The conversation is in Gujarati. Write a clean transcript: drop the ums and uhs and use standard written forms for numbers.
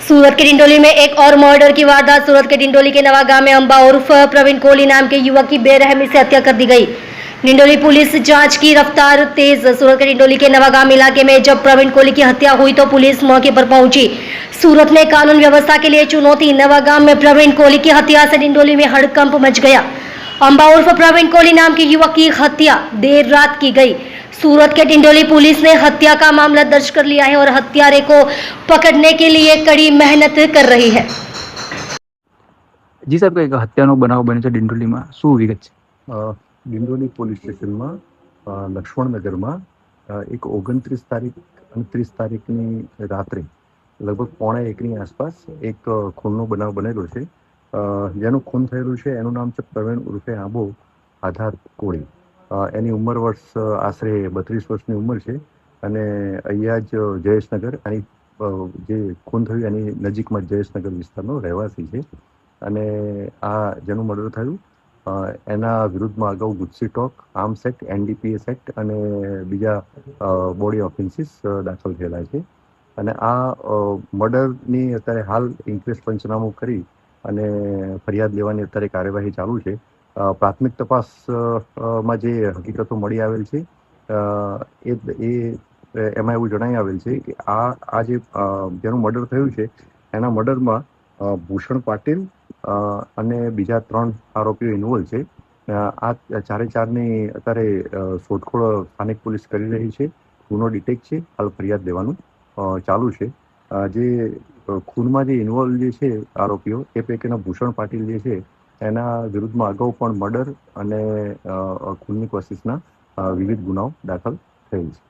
सूरत के डिंडोली में एक और मर्डर की वारदात। सूरत के डिंडोली के नवागांव में अंबा उर्फ प्रवीण कोहली नाम के युवक की बेरहमी से हत्या कर दी गई। डिंडोली पुलिस जांच की रफ्तार तेज। सूरत के डिंडोली के नवागांव इलाके में जब प्रवीण कोहली की हत्या हुई तो पुलिस मौके पर पहुंची। सूरत में कानून व्यवस्था के लिए चुनौती। नवागांव में प्रवीण कोहली की हत्या से डिंडोली में हड़कंप मच गया। अंबा उर्फ प्रवीण कोहली नाम के युवक की हत्या देर रात की गई। सूरत के डिंडोली पुलिस ने हत्या का मामला दर्ज कर लिया है और हत्यारे को पकड़ने के लिए कड़ी मेहनत कर रही है। જી સાહેબ, કંઈક હત્યાનો બનાવ બને છે ડિંડોલીમાં, શું વિગત છે? ડિંડોલી પોલીસ સ્ટેશનમાં લક્ષ્મણનગરમાં એક 29 તારીખ 29 તારીખની રાત્રે લગભગ 12:30ની આસપાસ એક ખૂનનો બનાવ બનેલો છે. જેનું ખૂન થયેલું છે એનું નામ છે પ્રવીણ ઉર્ફે આંબો આધાર કોળી. એની ઉંમર વર્ષ આશરે 32 વર્ષની ઉંમર છે અને અહીંયા જ જયેશનગર જે ખૂન થયું એની નજીકમાં જયેશનગર વિસ્તારનો રહેવાસી છે. અને આ જેનું મર્ડર થયું એના વિરુદ્ધમાં અગાઉ ગુસ્સી ટોક, આર્મ્સ એક્ટ, NDPS એક્ટ અને બીજા બોડી ઓફેન્સીસ દાખલ થયેલા છે. અને આ મર્ડરની અત્યારે હાલ ઇન્ક્વેસ્ટ પંચનામું કરી અને ફરિયાદ લેવાની અત્યારે કાર્યવાહી ચાલુ છે. પ્રાથમિક તપાસમાં જે હકીકતો મળી આવેલ છે એમાં એવું જણાઈ આવેલ છે કે આ જેનું મર્ડર થયું છે એના મર્ડરમાં ભૂષણ પાટીલ અને બીજા 3 આરોપીઓ ઇન્વોલ્વ છે. આ ચારેની અત્યારે શોધખોળ સ્થાનિક પોલીસ કરી રહી છે. ગુનો ડિટેક્ટ છે, હાલ ફરિયાદ લેવાનું ચાલુ છે. જે ખૂનમાં જે ઇન્વોલ્વ જે છે આરોપીઓ એ પૈકીના ભૂષણ પાટીલ જે છે એના વિરુદ્ધમાં અગાઉ પણ મર્ડર અને ખૂનની કોશિશના વિવિધ ગુનાઓ દાખલ થયેલ છે.